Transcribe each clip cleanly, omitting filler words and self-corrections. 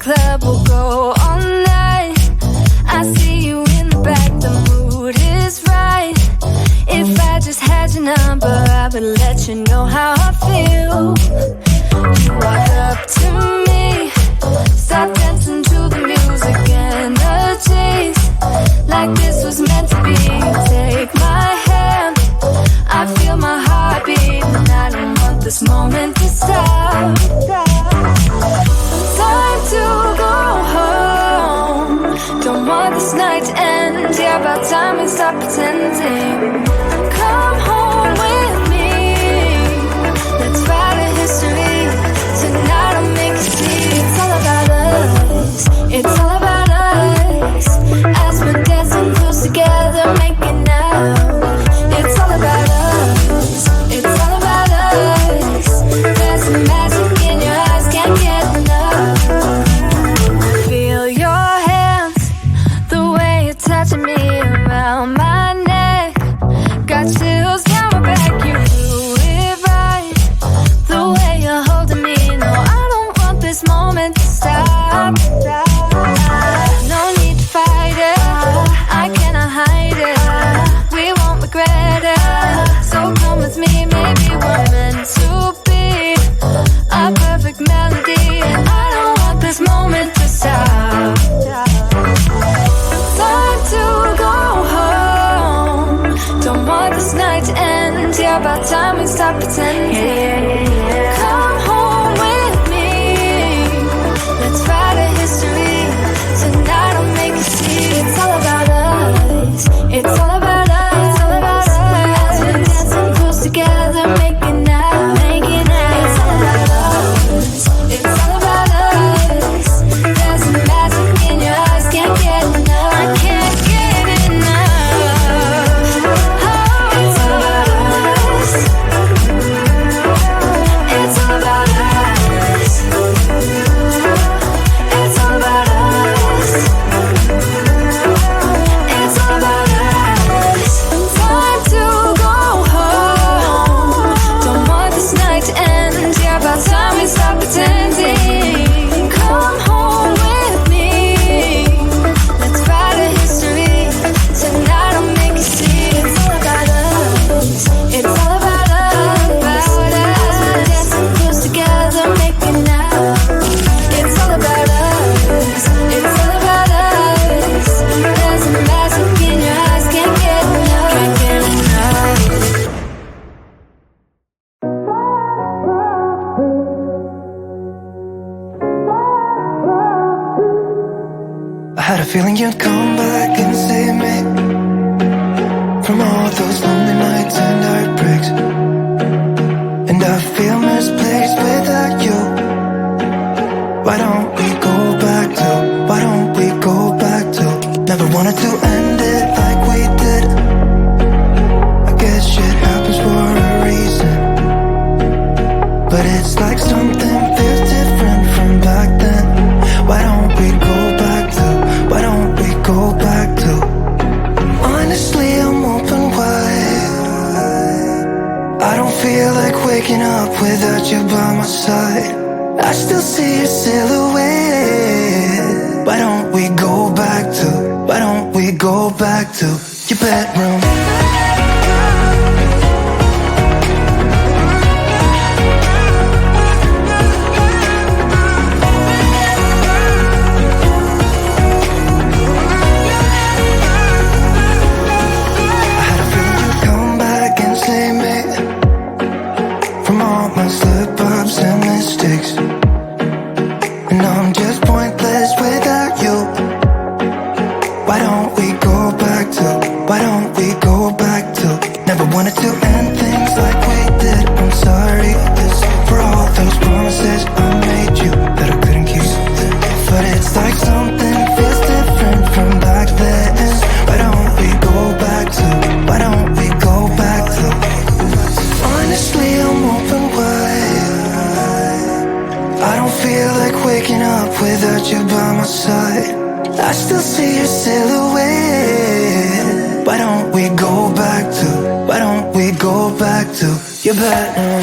club will go all night. I see you in the back, the mood is right. If I just had your number, I would let you know how I feel. You walk up to me, start dancing to the music and the chase, like this was meant to be. Take my hand, I feel my heart beat, and I don't want this moment to stop. Time to go home, don't want this night to end. Yeah, about time we stop pretending. Come home with me, let's write a history. Tonight I'll make you see. It's all about us, it's all about us. As we're dancing close together, making out. It's all about us, it's all about us. There's some magic in your eyes, can't get enough. Feel your hands, the way you're touching me around my neck. Got chills down my back, you do it right. The way you're holding me, no, I don't want this moment to stop. No need to fight it, I cannot hide it. We won't regret it, so come with me, maybe we're meant to be. A perfect melody, and I don't want this moment to stop. Time to go home, don't want this night to end. Yeah, about time we stop pretending. Come home with me, let's write a history. Tonight I'll make you see. It's all about us, it's all about us, it's all about us. As we're dancing close together, making out, making out. It's all about us, it's all about us. There's some magic in your eyes, can't get enough. I can't get enough. Oh, it's all about us, it's all about us, it's all about us, it's all about us. Time to go home, don't want this night to end. Yeah, about time we stop pretending. Come home with me, let's write a history. Tonight I'll make you see. It's all about us, it's all about us. As we're dancing close together, making out. It's all about us, it's all about us. There's a magic in your eyes, can't get enough, can't get enough. I had a feeling you'd come back and save me from all those lonely nights and heartbreaks. And I feel misplaced without you. Why don't we go back to, why don't we go back to? Never wanted to end it like we did. I guess shit happens for a reason, but it's like something feels different from back then. Why don't we go back to, why don't we go back to? Honestly, I'm open wide. I don't feel like waking up without you by my side. I still see your silhouette. Why don't we go back to, why don't we go back to your bedroom? I had a feeling you'd come back and save me from all my slip-ups and mistakes. And I'm just pointless without you. Why don't we go back to, why don't we go back to? Never wanted to end things like we did. I'm sorry for all those promises I made you that I couldn't keep. But it's like something feels different from back then. Why don't we go back to, why don't we go back to? Honestly, I'm open wide. I don't feel like waking up without you by my side. I still see your silhouette. Why don't we go back to, why don't we go back to your bedroom?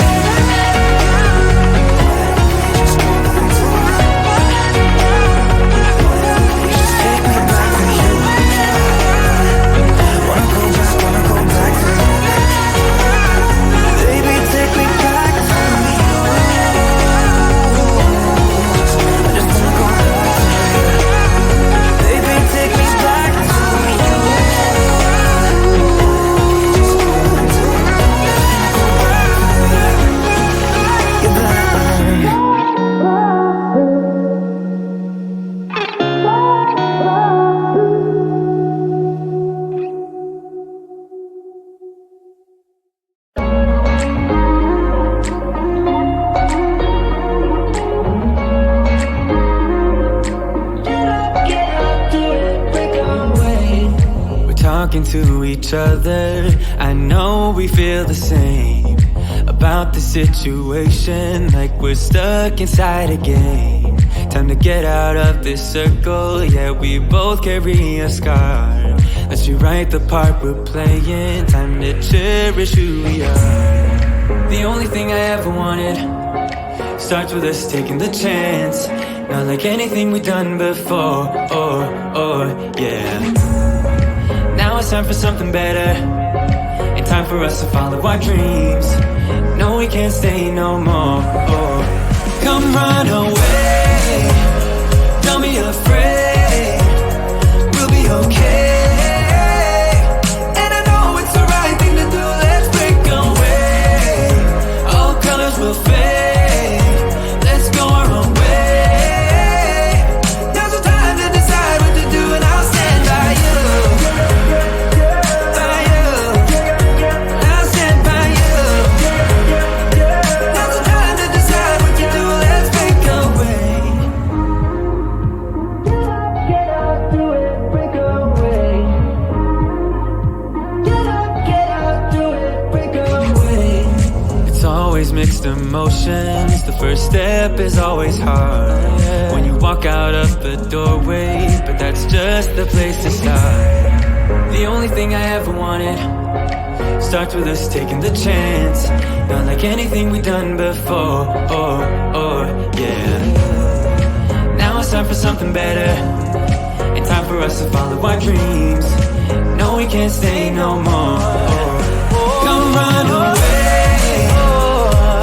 talking to each other. I know we feel the same about the situation, like we're stuck inside a game. Time to get out of this circle, yeah, we both carry a scar. Let's rewrite the part we're playing, time to cherish who we are. The only thing I ever wanted starts with us taking the chance. Not like anything we've done before, yeah. Now it's time for something better, and time for us to follow our dreams. No, we can't stay no more. Come run away, don't be afraid, we'll be okay. And I know it's the right thing to do, let's break away. All colors will fade, let's go our own way. Now's the time to decide what to do, and I'll stand by you. By you, I'll stand by you. Now's the time to decide what to do, let's break away. Get up, do it, break away. Get up, do it, break away. It's always mixed emotions. The first step is always hard when you walk out of the doorway, but that's just the place to start. The only thing I ever wanted starts with us taking the chance. Not like anything we've done before, yeah. Now it's time for something better, and time for us to follow our dreams. No, we can't stay no more. Come run away,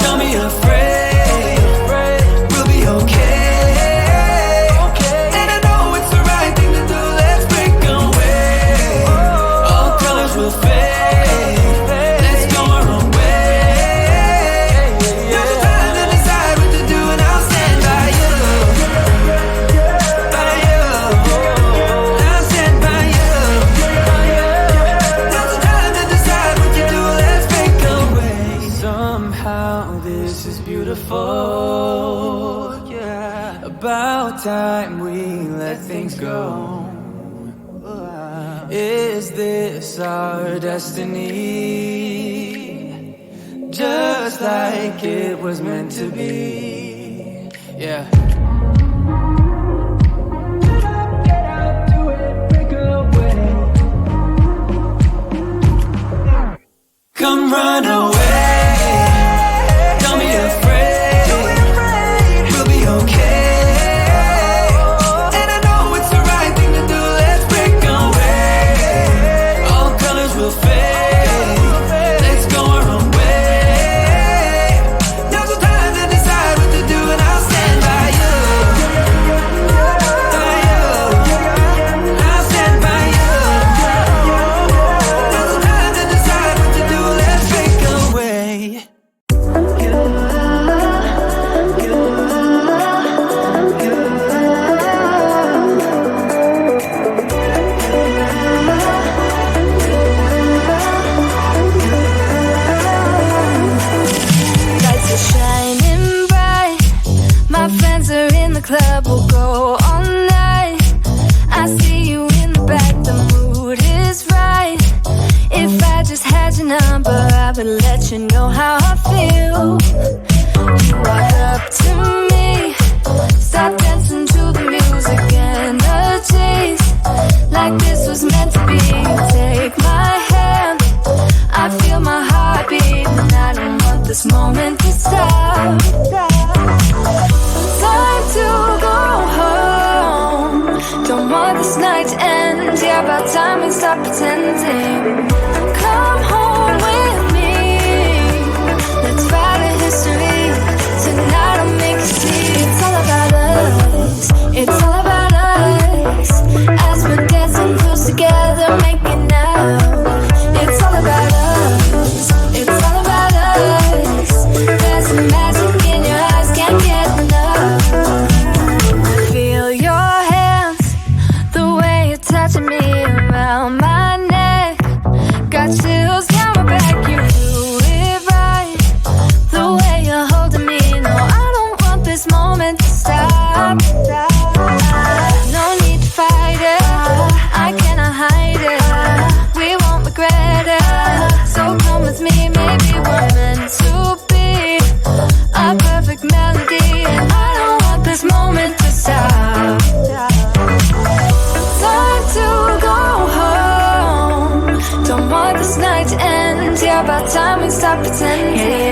don't be afraid, we'll be okay. And I know it's the right thing to do, let's break away. All colors will fade, let's go our own way. Now's the time to decide what to do, and I'll stand by you. By you, I'll stand by you. Now's the time to decide what to do, let's break away. Somehow this is beautiful, yeah. About time we let things go. Is this our destiny? Just like it was meant to be, yeah. Get out, do it, break away. Come run away, don't be afraid, we'll be okay. And I know it's the right thing to do, let's break away. All colors will fade, let's go our own way. Now's the time to decide what to do, and I'll stand by you. By you, I'll stand by you. Now's the time to decide what to do, let's break away. Lights are shining bright. My friends are in the club, we'll go all night. I see you in the back, the mood is right. If I just had your number, I would let you know how I feel. You walk up to me, start dancing to the music, energies like this was meant to be. Take my hand, I feel my heart beat, and I don't want this moment to stop. Time to go home, don't want this night to end. Yeah, about time we stop pretending. Come home with me, let's write a history. Tonight I'll make you see it's all about us. It's all about us. As we're dancing close together, making out. It's all about us. It's all about us. There's some magic in your eyes, can't get enough. Feel your hands, the way you're touching me around my neck. stop pretending.